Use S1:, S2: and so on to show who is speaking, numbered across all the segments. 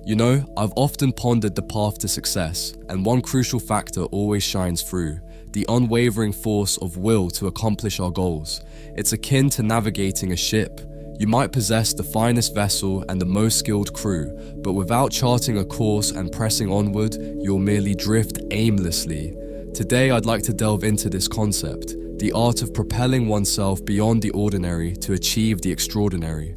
S1: You know, I've often pondered the path to success, and one crucial factor always shines through: the unwavering force of will to accomplish our goals. It's akin to navigating a ship. You might possess the finest vessel and the most skilled crew, but without charting a course and pressing onward, you'll merely drift aimlessly. Today, I'd like to delve into this concept: the art of propelling oneself beyond the ordinary to achieve the extraordinary.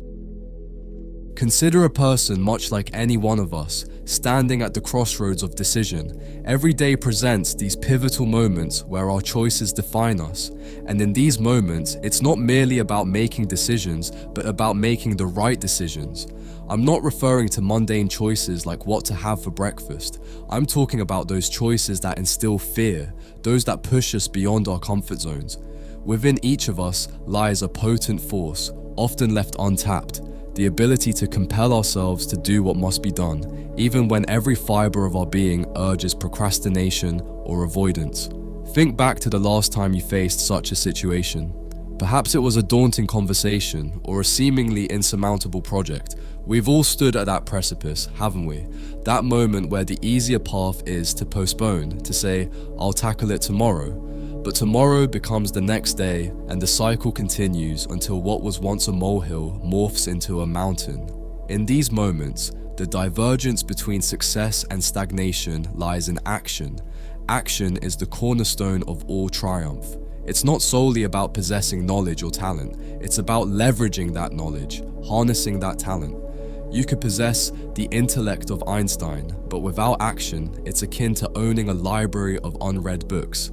S1: Consider a person much like any one of us, standing at the crossroads of decision. Every day presents these pivotal moments where our choices define us. And in these moments, it's not merely about making decisions, but about making the right decisions. I'm not referring to mundane choices like what to have for breakfast. I'm talking about those choices that instill fear, those that push us beyond our comfort zones. Within each of us lies a potent force, often left untapped: the ability to compel ourselves to do what must be done, even when every fiber of our being urges procrastination or avoidance. Think back to the last time you faced such a situation. Perhaps it was a daunting conversation or a seemingly insurmountable project. We've all stood at that precipice, haven't we? That moment where the easier path is to postpone, to say, "I'll tackle it tomorrow." But tomorrow becomes the next day, and the cycle continues until what was once a molehill morphs into a mountain. In these moments, the divergence between success and stagnation lies in action. Action is the cornerstone of all triumph. It's not solely about possessing knowledge or talent, it's about leveraging that knowledge, harnessing that talent. You could possess the intellect of Einstein, but without action, it's akin to owning a library of unread books.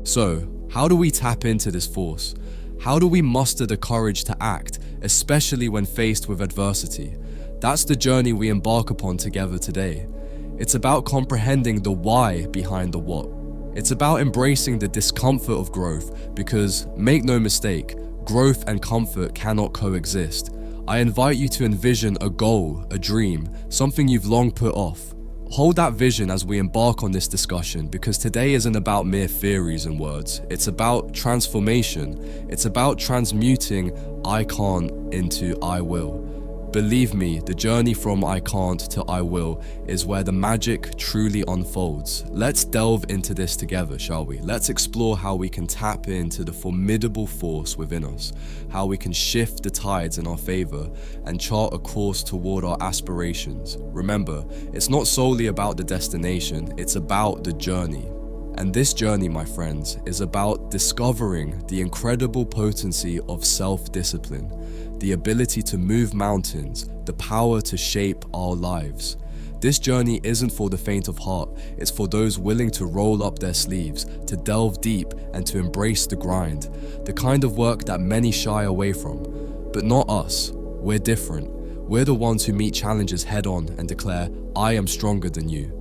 S1: So, how do we tap into this force? How do we muster the courage to act, especially when faced with adversity? That's the journey we embark upon together today. It's about comprehending the why behind the what. It's about embracing the discomfort of growth, because, make no mistake, growth and comfort cannot coexist. I invite you to envision a goal, a dream, something you've long put off. Hold that vision as we embark on this discussion, because today isn't about mere theories and words. It's about transformation. It's about transmuting "I can't" into "I will." Believe me, the journey from "I can't" to "I will" is where the magic truly unfolds. Let's delve into this together, shall we? Let's explore how we can tap into the formidable force within us, how we can shift the tides in our favor, and chart a course toward our aspirations. Remember, it's not solely about the destination, it's about the journey. And this journey, my friends, is about discovering the incredible potency of self-discipline, the ability to move mountains, the power to shape our lives. This journey isn't for the faint of heart, it's for those willing to roll up their sleeves, to delve deep, and to embrace the grind, the kind of work that many shy away from. But not us. We're different. We're the ones who meet challenges head on and declare, "I am stronger than you."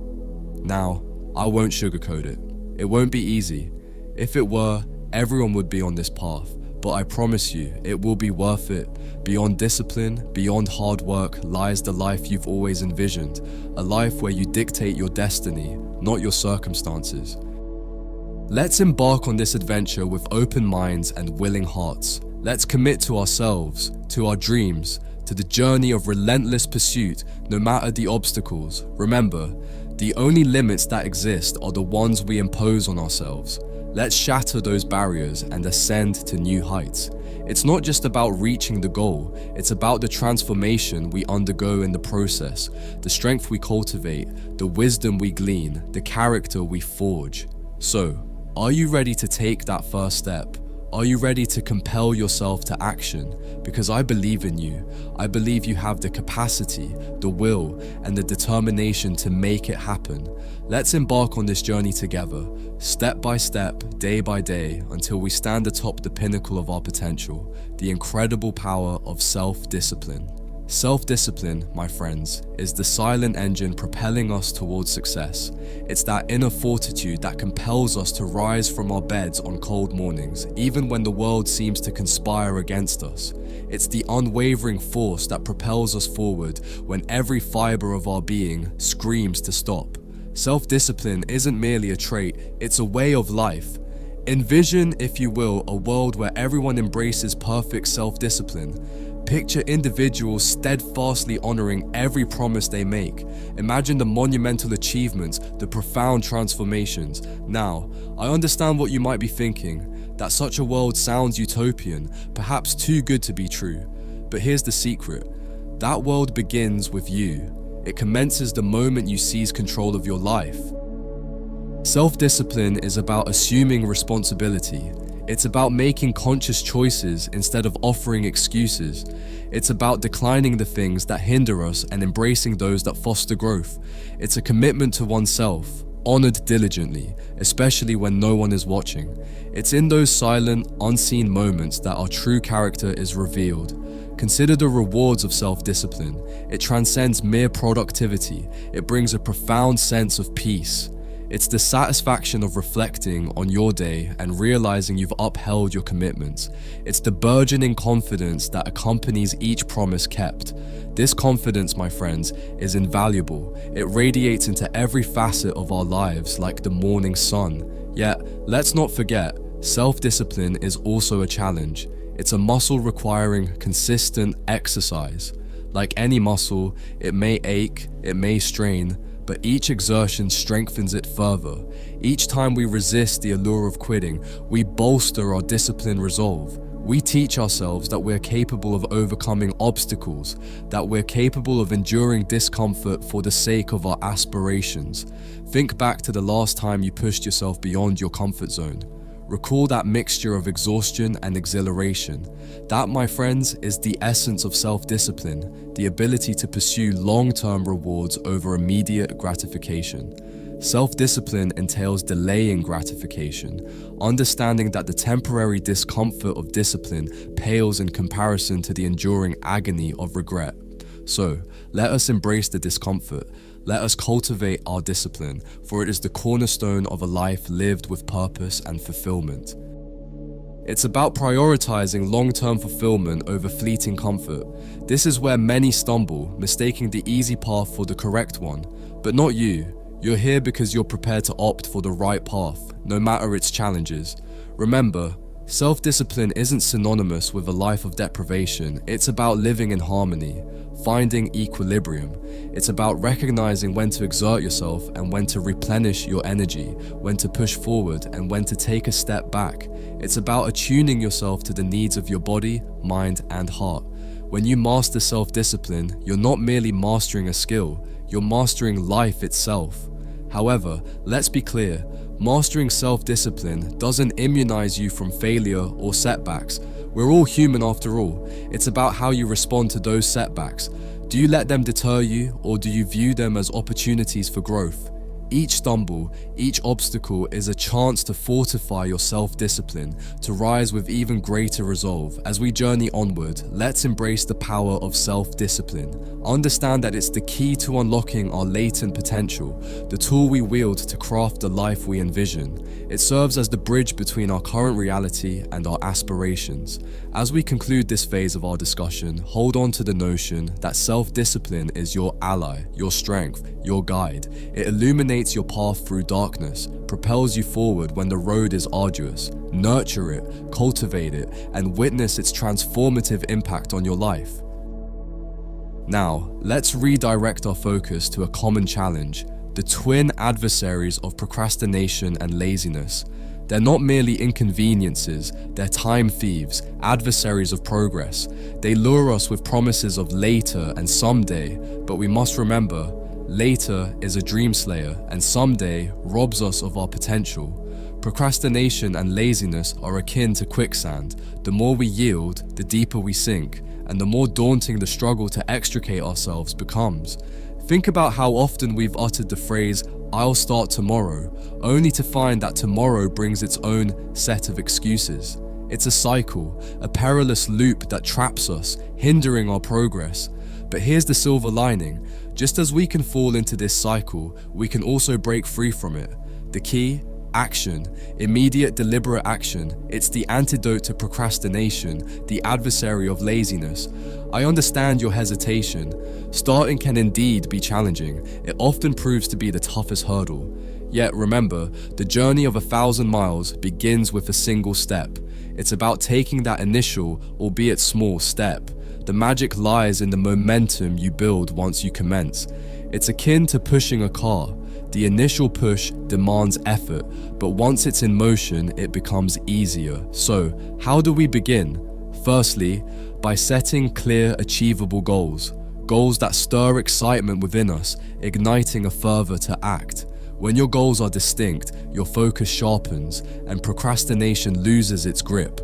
S1: Now, I won't sugarcoat it. It won't be easy. If it were, everyone would be on this path. But I promise you, it will be worth it. Beyond discipline, beyond hard work, lies the life you've always envisioned. A life where you dictate your destiny, not your circumstances. Let's embark on this adventure with open minds and willing hearts. Let's commit to ourselves, to our dreams, to the journey of relentless pursuit, no matter the obstacles. Remember, the only limits that exist are the ones we impose on ourselves. Let's shatter those barriers and ascend to new heights. It's not just about reaching the goal, it's about the transformation we undergo in the process, the strength we cultivate, the wisdom we glean, the character we forge. So, are you ready to take that first step? Are you ready to compel yourself to action? Because I believe in you. I believe you have the capacity, the will, and the determination to make it happen. Let's embark on this journey together, step by step, day by day, until we stand atop the pinnacle of our potential, the incredible power of self-discipline. Self-discipline, my friends, is the silent engine propelling us towards success. It's that inner fortitude that compels us to rise from our beds on cold mornings, even when the world seems to conspire against us. It's the unwavering force that propels us forward when every fiber of our being screams to stop. Self-discipline isn't merely a trait, it's a way of life. Envision, if you will, a world where everyone embraces perfect self-discipline. Picture individuals steadfastly honoring every promise they make. Imagine the monumental achievements, the profound transformations. Now, I understand what you might be thinking, that such a world sounds utopian, perhaps too good to be true. But here's the secret. That world begins with you. It commences the moment you seize control of your life. Self-discipline is about assuming responsibility. It's about making conscious choices instead of offering excuses. It's about declining the things that hinder us and embracing those that foster growth. It's a commitment to oneself, honored diligently, especially when no one is watching. It's in those silent, unseen moments that our true character is revealed. Consider the rewards of self-discipline. It transcends mere productivity. It brings a profound sense of peace. It's the satisfaction of reflecting on your day and realizing you've upheld your commitments. It's the burgeoning confidence that accompanies each promise kept. This confidence, my friends, is invaluable. It radiates into every facet of our lives like the morning sun. Yet, let's not forget, self-discipline is also a challenge. It's a muscle requiring consistent exercise. Like any muscle, it may ache, it may strain, but each exertion strengthens it further. Each time we resist the allure of quitting, we bolster our disciplined resolve. We teach ourselves that we're capable of overcoming obstacles, that we're capable of enduring discomfort for the sake of our aspirations. Think back to the last time you pushed yourself beyond your comfort zone. Recall that mixture of exhaustion and exhilaration. That, my friends, is the essence of self-discipline, the ability to pursue long-term rewards over immediate gratification. Self-discipline entails delaying gratification, understanding that the temporary discomfort of discipline pales in comparison to the enduring agony of regret. So, let us embrace the discomfort. Let us cultivate our discipline, for it is the cornerstone of a life lived with purpose and fulfillment. It's about prioritizing long-term fulfillment over fleeting comfort. This is where many stumble, mistaking the easy path for the correct one. But not you. You're here because you're prepared to opt for the right path, no matter its challenges. Remember, self-discipline isn't synonymous with a life of deprivation. It's about living in harmony, finding equilibrium. It's about recognizing when to exert yourself and when to replenish your energy, when to push forward and when to take a step back. It's about attuning yourself to the needs of your body, mind, and heart. When you master self-discipline, you're not merely mastering a skill, you're mastering life itself. However, let's be clear, mastering self-discipline doesn't immunize you from failure or setbacks. We're all human after all. It's about how you respond to those setbacks. Do you let them deter you, or do you view them as opportunities for growth? Each stumble, each obstacle is a chance to fortify your self-discipline, to rise with even greater resolve. As we journey onward, let's embrace the power of self-discipline. Understand that it's the key to unlocking our latent potential, the tool we wield to craft the life we envision. It serves as the bridge between our current reality and our aspirations. As we conclude this phase of our discussion, hold on to the notion that self-discipline is your ally, your strength, your guide. It illuminates your path through darkness, propels you forward when the road is arduous. Nurture it, cultivate it, and witness its transformative impact on your life. Now, let's redirect our focus to a common challenge, the twin adversaries of procrastination and laziness. They're not merely inconveniences, they're time thieves, adversaries of progress. They lure us with promises of later and someday, but we must remember, later is a dream slayer, and someday robs us of our potential. Procrastination and laziness are akin to quicksand. The more we yield, the deeper we sink, and the more daunting the struggle to extricate ourselves becomes. Think about how often we've uttered the phrase, "I'll start tomorrow," only to find that tomorrow brings its own set of excuses. It's a cycle, a perilous loop that traps us, hindering our progress. But here's the silver lining. Just as we can fall into this cycle, we can also break free from it. The key? Action. Immediate, deliberate action. It's the antidote to procrastination, the adversary of laziness. I understand your hesitation. Starting can indeed be challenging. It often proves to be the toughest hurdle. Yet remember, the journey of 1,000 miles begins with a single step. It's about taking that initial, albeit small, step. The magic lies in the momentum you build once you commence. It's akin to pushing a car. The initial push demands effort, but once it's in motion, it becomes easier. So, how do we begin? Firstly, by setting clear, achievable goals. Goals that stir excitement within us, igniting a fervor to act. When your goals are distinct, your focus sharpens, and procrastination loses its grip.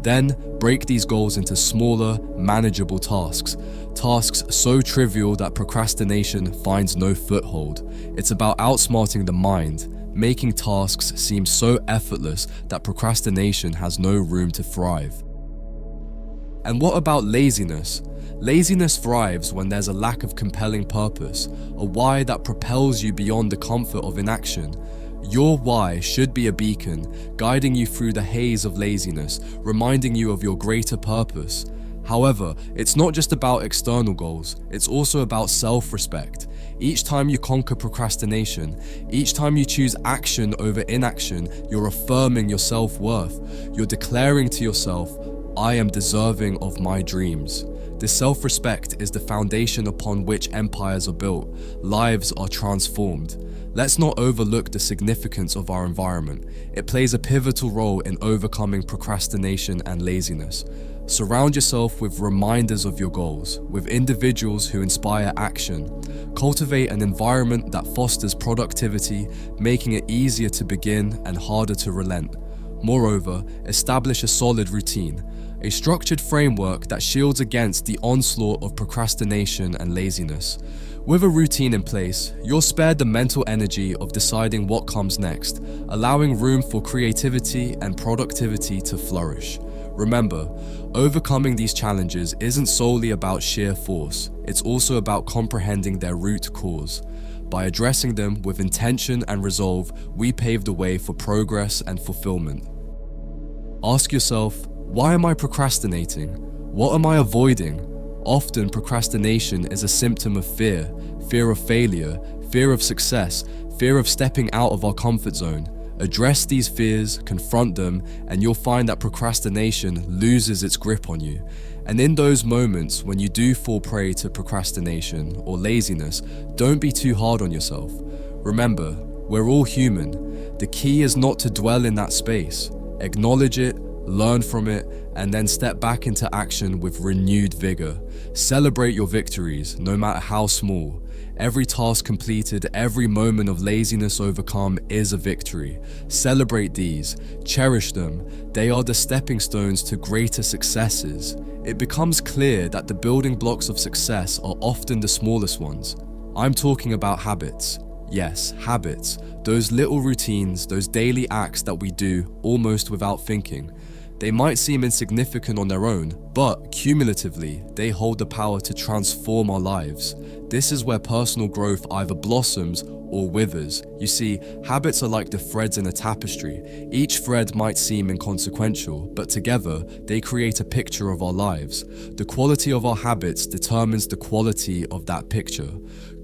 S1: Then, break these goals into smaller, manageable tasks. Tasks so trivial that procrastination finds no foothold. It's about outsmarting the mind, making tasks seem so effortless that procrastination has no room to thrive. And what about laziness? Laziness thrives when there's a lack of compelling purpose, a why that propels you beyond the comfort of inaction. Your why should be a beacon, guiding you through the haze of laziness, reminding you of your greater purpose. However, it's not just about external goals, it's also about self-respect. Each time you conquer procrastination, each time you choose action over inaction, you're affirming your self-worth. You're declaring to yourself, I am deserving of my dreams. This self-respect is the foundation upon which empires are built, lives are transformed. Let's not overlook the significance of our environment. It plays a pivotal role in overcoming procrastination and laziness. Surround yourself with reminders of your goals, with individuals who inspire action. Cultivate an environment that fosters productivity, making it easier to begin and harder to relent. Moreover, establish a solid routine, a structured framework that shields against the onslaught of procrastination and laziness. With a routine in place, you're spared the mental energy of deciding what comes next, allowing room for creativity and productivity to flourish. Remember, overcoming these challenges isn't solely about sheer force, it's also about comprehending their root cause. By addressing them with intention and resolve, we pave the way for progress and fulfillment. Ask yourself, why am I procrastinating? What am I avoiding? Often procrastination is a symptom of fear, fear of failure, fear of success, fear of stepping out of our comfort zone. Address these fears, confront them, and you'll find that procrastination loses its grip on you. And in those moments when you do fall prey to procrastination or laziness, don't be too hard on yourself. Remember, we're all human. The key is not to dwell in that space. Acknowledge it, learn from it, and then step back into action with renewed vigor. Celebrate your victories, no matter how small. Every task completed, every moment of laziness overcome is a victory. Celebrate these, cherish them. They are the stepping stones to greater successes. It becomes clear that the building blocks of success are often the smallest ones. I'm talking about habits. Yes, habits. Those little routines, those daily acts that we do almost without thinking. They might seem insignificant on their own, but cumulatively, they hold the power to transform our lives. This is where personal growth either blossoms or withers. You see, habits are like the threads in a tapestry. Each thread might seem inconsequential, but together, they create a picture of our lives. The quality of our habits determines the quality of that picture.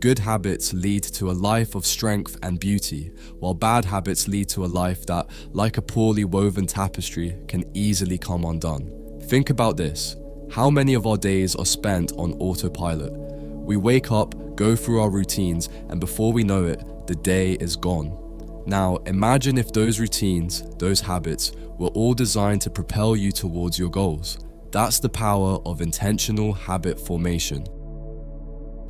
S1: Good habits lead to a life of strength and beauty, while bad habits lead to a life that, like a poorly woven tapestry, can easily come undone. Think about this. How many of our days are spent on autopilot? We wake up, go through our routines, and before we know it, the day is gone. Now, imagine if those routines, those habits, were all designed to propel you towards your goals. That's the power of intentional habit formation.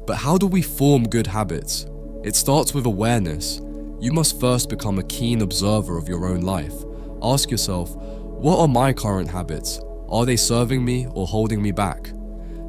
S1: But how do we form good habits? It starts with awareness. You must first become a keen observer of your own life. Ask yourself, what are my current habits? Are they serving me or holding me back?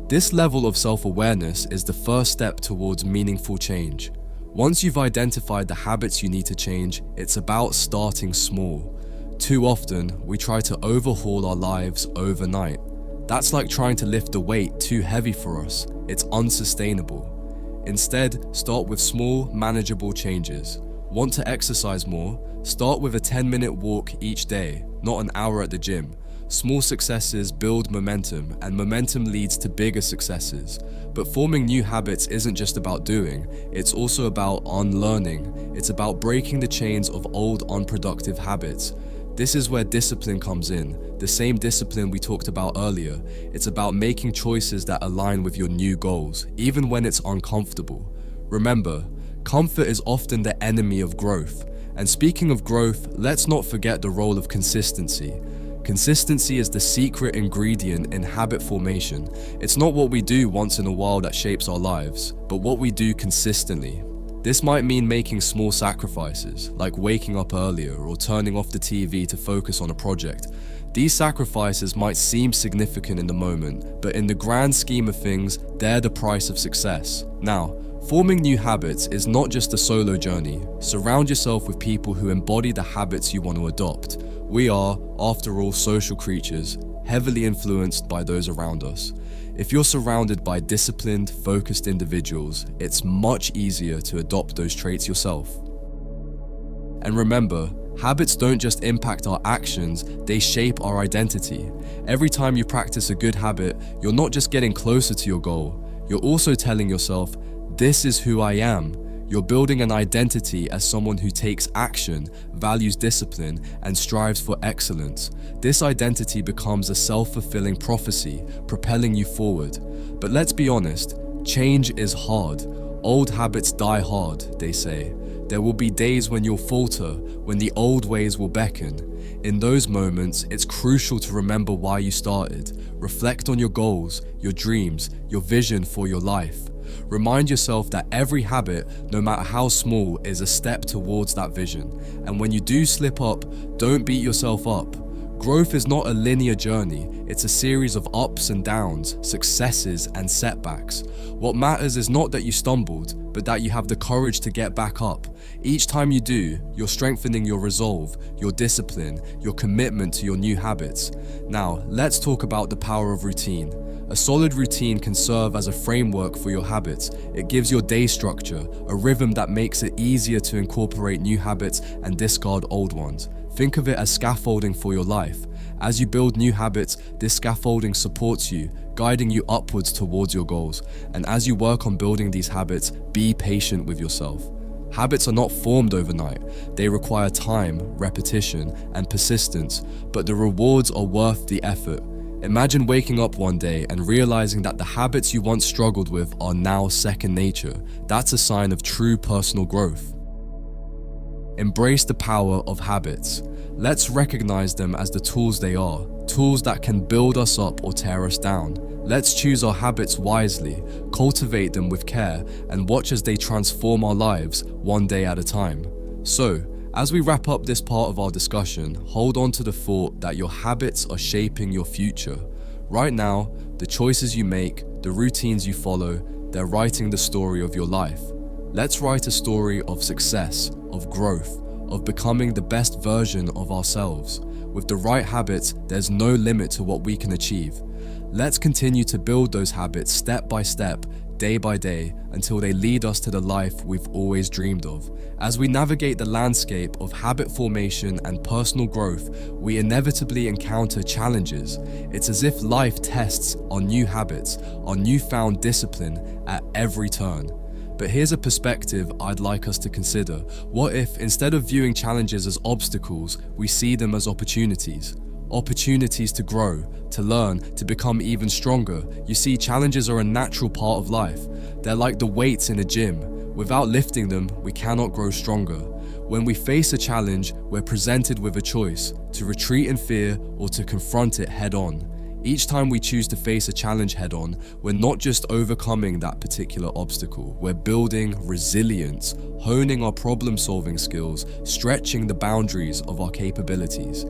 S1: This level of self-awareness is the first step towards meaningful change. Once you've identified the habits you need to change, it's about starting small. Too often, we try to overhaul our lives overnight. That's like trying to lift a weight too heavy for us. It's unsustainable. Instead, start with small, manageable changes. Want to exercise more? Start with a 10-minute walk each day, not an hour at the gym. Small successes build momentum, and momentum leads to bigger successes. But forming new habits isn't just about doing, it's also about unlearning. It's about breaking the chains of old unproductive habits. This is where discipline comes in, the same discipline we talked about earlier. It's about making choices that align with your new goals, even when it's uncomfortable. Remember, comfort is often the enemy of growth. And speaking of growth, let's not forget the role of consistency. Consistency is the secret ingredient in habit formation. It's not what we do once in a while that shapes our lives, but what we do consistently. This might mean making small sacrifices, like waking up earlier or turning off the TV to focus on a project. These sacrifices might seem significant in the moment, but in the grand scheme of things, they're the price of success. Now, forming new habits is not just a solo journey. Surround yourself with people who embody the habits you want to adopt. We are, after all, social creatures, heavily influenced by those around us. If you're surrounded by disciplined, focused individuals, it's much easier to adopt those traits yourself. And remember, habits don't just impact our actions, they shape our identity. Every time you practice a good habit, you're not just getting closer to your goal, you're also telling yourself, "This is who I am." You're building an identity as someone who takes action, values discipline, and strives for excellence. This identity becomes a self-fulfilling prophecy, propelling you forward. But let's be honest, change is hard. Old habits die hard, they say. There will be days when you'll falter, when the old ways will beckon. In those moments, it's crucial to remember why you started. Reflect on your goals, your dreams, your vision for your life. Remind yourself that every habit, no matter how small, is a step towards that vision. And when you do slip up, don't beat yourself up. Growth is not a linear journey, it's a series of ups and downs, successes and setbacks. What matters is not that you stumbled, but that you have the courage to get back up. Each time you do, you're strengthening your resolve, your discipline, your commitment to your new habits. Now, let's talk about the power of routine. A solid routine can serve as a framework for your habits. It gives your day structure, a rhythm that makes it easier to incorporate new habits and discard old ones. Think of it as scaffolding for your life. As you build new habits, this scaffolding supports you, guiding you upwards towards your goals. And as you work on building these habits, be patient with yourself. Habits are not formed overnight. They require time, repetition, and persistence, but the rewards are worth the effort. Imagine waking up one day and realizing that the habits you once struggled with are now second nature. That's a sign of true personal growth. Embrace the power of habits. Let's recognize them as the tools they are, tools that can build us up or tear us down. Let's choose our habits wisely, cultivate them with care, and watch as they transform our lives one day at a time. So, as we wrap up this part of our discussion, hold on to the thought that your habits are shaping your future. Right now, the choices you make, the routines you follow, they're writing the story of your life. Let's write a story of success, of growth, of becoming the best version of ourselves. With the right habits, there's no limit to what we can achieve. Let's continue to build those habits step by step, day by day, until they lead us to the life we've always dreamed of. As we navigate the landscape of habit formation and personal growth, we inevitably encounter challenges. It's as if life tests our new habits, our newfound discipline at every turn. But here's a perspective I'd like us to consider. What if, instead of viewing challenges as obstacles, we see them as opportunities? Opportunities to grow, to learn, to become even stronger. You see, challenges are a natural part of life. They're like the weights in a gym. Without lifting them, we cannot grow stronger. When we face a challenge, we're presented with a choice, to retreat in fear or to confront it head on. Each time we choose to face a challenge head on, we're not just overcoming that particular obstacle, we're building resilience, honing our problem-solving skills, stretching the boundaries of our capabilities.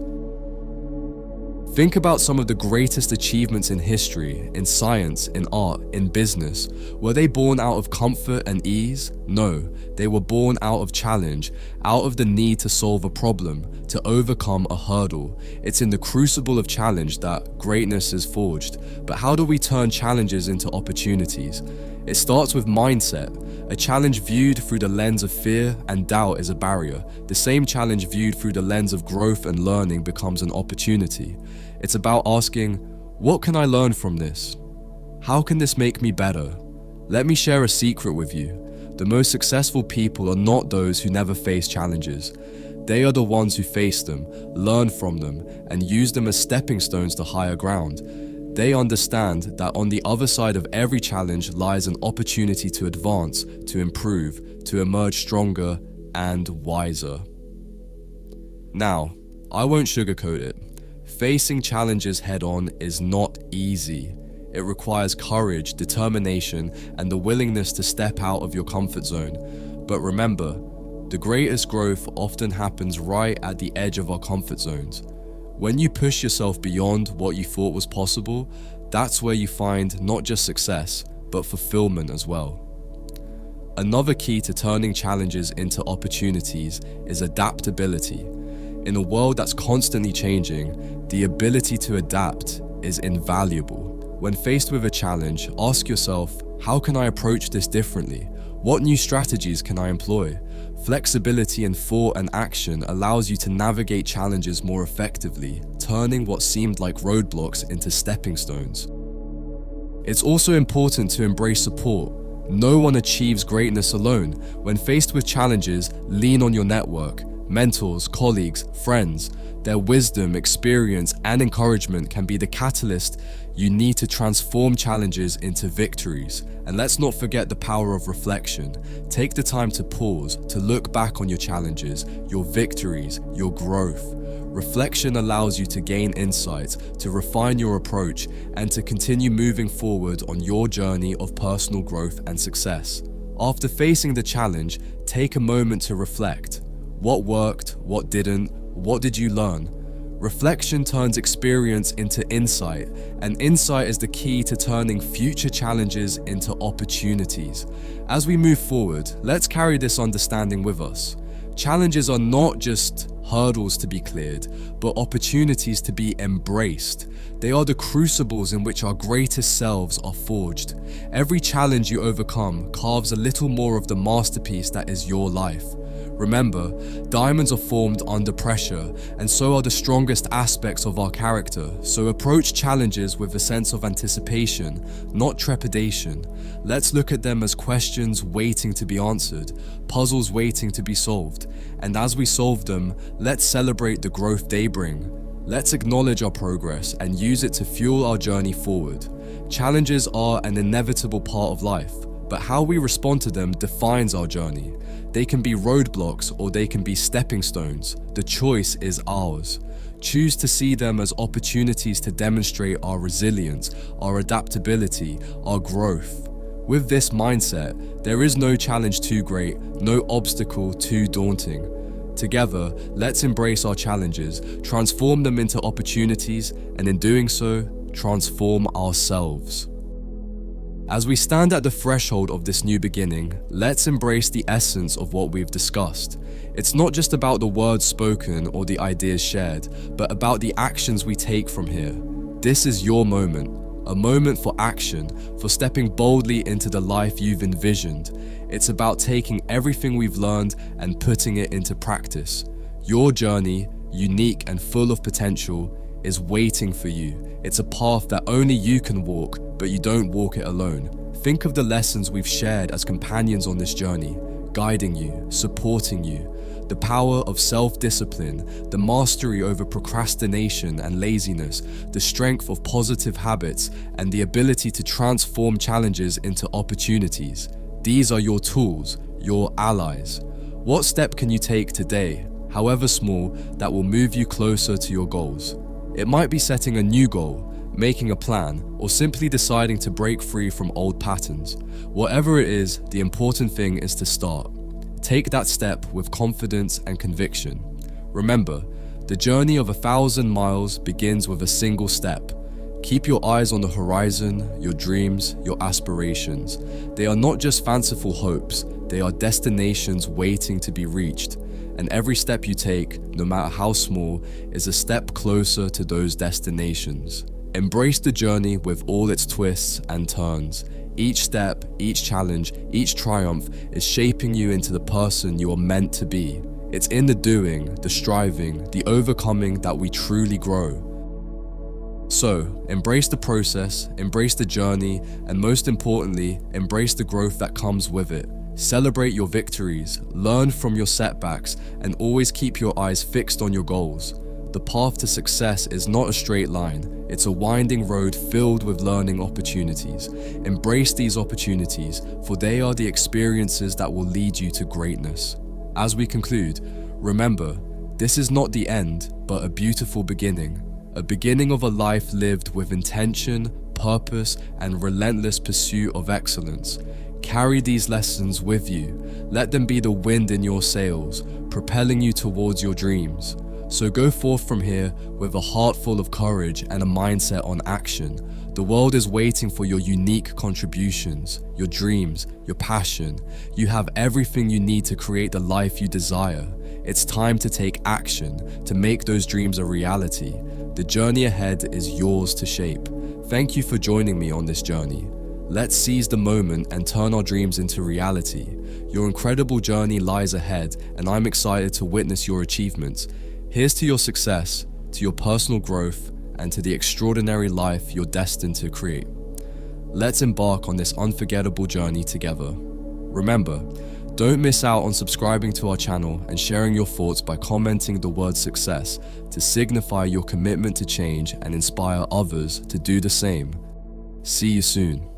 S1: Think about some of the greatest achievements in history, in science, in art, in business. Were they born out of comfort and ease? No, they were born out of challenge, out of the need to solve a problem, to overcome a hurdle. It's in the crucible of challenge that greatness is forged. But how do we turn challenges into opportunities? It starts with mindset. A challenge viewed through the lens of fear and doubt is a barrier. The same challenge viewed through the lens of growth and learning becomes an opportunity. It's about asking, what can I learn from this? How can this make me better? Let me share a secret with you. The most successful people are not those who never face challenges. They are the ones who face them, learn from them, and use them as stepping stones to higher ground. They understand that on the other side of every challenge lies an opportunity to advance, to improve, to emerge stronger and wiser. Now, I won't sugarcoat it. Facing challenges head-on is not easy. It requires courage, determination, and the willingness to step out of your comfort zone. But remember, the greatest growth often happens right at the edge of our comfort zones. When you push yourself beyond what you thought was possible, that's where you find not just success, but fulfillment as well. Another key to turning challenges into opportunities is adaptability. In a world that's constantly changing, the ability to adapt is invaluable. When faced with a challenge, ask yourself, how can I approach this differently? What new strategies can I employ? Flexibility in thought and action allows you to navigate challenges more effectively, turning what seemed like roadblocks into stepping stones. It's also important to embrace support. No one achieves greatness alone. When faced with challenges, lean on your network, mentors, colleagues, friends. Their wisdom, experience, and encouragement can be the catalyst you need to transform challenges into victories. And let's not forget the power of reflection. Take the time to pause, to look back on your challenges, your victories, your growth. Reflection allows you to gain insight, to refine your approach, and to continue moving forward on your journey of personal growth and success. After facing the challenge, take a moment to reflect. What worked? What didn't? What did you learn? Reflection turns experience into insight, and insight is the key to turning future challenges into opportunities. As we move forward, let's carry this understanding with us. Challenges are not just hurdles to be cleared, but opportunities to be embraced. They are the crucibles in which our greatest selves are forged. Every challenge you overcome carves a little more of the masterpiece that is your life. Remember, diamonds are formed under pressure, and so are the strongest aspects of our character. So approach challenges with a sense of anticipation, not trepidation. Let's look at them as questions waiting to be answered, puzzles waiting to be solved. And as we solve them, let's celebrate the growth they bring. Let's acknowledge our progress and use it to fuel our journey forward. Challenges are an inevitable part of life, but how we respond to them defines our journey. They can be roadblocks or they can be stepping stones. The choice is ours. Choose to see them as opportunities to demonstrate our resilience, our adaptability, our growth. With this mindset, there is no challenge too great, no obstacle too daunting. Together, let's embrace our challenges, transform them into opportunities, and in doing so, transform ourselves. As we stand at the threshold of this new beginning, let's embrace the essence of what we've discussed. It's not just about the words spoken or the ideas shared, but about the actions we take from here. This is your moment, a moment for action, for stepping boldly into the life you've envisioned. It's about taking everything we've learned and putting it into practice. Your journey, unique and full of potential, is waiting for you. It's a path that only you can walk, but you don't walk it alone. Think of the lessons we've shared as companions on this journey, guiding you, supporting you. The power of self-discipline, the mastery over procrastination and laziness, the strength of positive habits, and the ability to transform challenges into opportunities. These are your tools, your allies. What step can you take today, however small, that will move you closer to your goals? It might be setting a new goal, making a plan, or simply deciding to break free from old patterns. Whatever it is, the important thing is to start. Take that step with confidence and conviction. Remember, the journey of 1,000 miles begins with a single step. Keep your eyes on the horizon, your dreams, your aspirations. They are not just fanciful hopes, they are destinations waiting to be reached. And every step you take, no matter how small, is a step closer to those destinations. Embrace the journey with all its twists and turns. Each step, each challenge, each triumph is shaping you into the person you are meant to be. It's in the doing, the striving, the overcoming that we truly grow. So, embrace the process, embrace the journey, and most importantly, embrace the growth that comes with it. Celebrate your victories, learn from your setbacks, and always keep your eyes fixed on your goals. The path to success is not a straight line, it's a winding road filled with learning opportunities. Embrace these opportunities, for they are the experiences that will lead you to greatness. As we conclude, remember, this is not the end, but a beautiful beginning. A beginning of a life lived with intention, purpose, and relentless pursuit of excellence. Carry these lessons with you. Let them be the wind in your sails, propelling you towards your dreams. So go forth from here with a heart full of courage and a mindset on action. The world is waiting for your unique contributions, your dreams, your passion. You have everything you need to create the life you desire. It's time to take action, to make those dreams a reality. The journey ahead is yours to shape. Thank you for joining me on this journey. Let's seize the moment and turn our dreams into reality. Your incredible journey lies ahead, and I'm excited to witness your achievements. Here's to your success, to your personal growth, and to the extraordinary life you're destined to create. Let's embark on this unforgettable journey together. Remember, don't miss out on subscribing to our channel and sharing your thoughts by commenting the word success to signify your commitment to change and inspire others to do the same. See you soon.